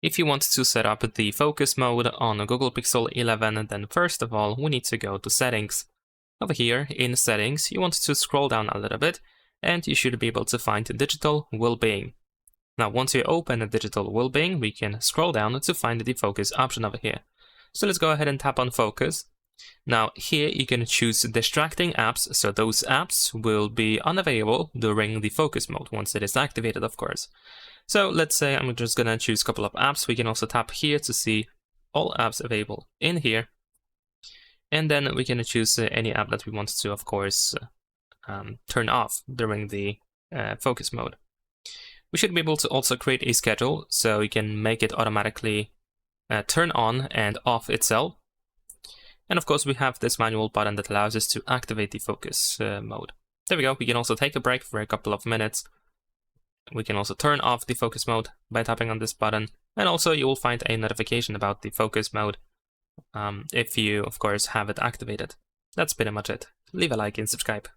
If you want to set up the focus mode on a Google Pixel 11, then first of all, we need to go to Settings. Over here in Settings, you want to scroll down a little bit, and you should be able to find Digital Wellbeing. Now, once you open Digital Wellbeing, we can scroll down to find the focus option over here. So let's go ahead and tap on Focus. Now, here you can choose distracting apps, so those apps will be unavailable during the focus mode once it is activated, of course. So let's say I'm just gonna choose a couple of apps. We can also tap here to see all apps available in here. And then we can choose any app that we want to, of course, turn off during the focus mode. We should be able to also create a schedule, so you can make it automatically turn on and off itself. And of course, we have this manual button that allows us to activate the focus mode. There we go. We can also take a break for a couple of minutes. We can also turn off the focus mode by tapping on this button. And also, you will find a notification about the focus mode if you, of course, have it activated. That's pretty much it. Leave a like and subscribe.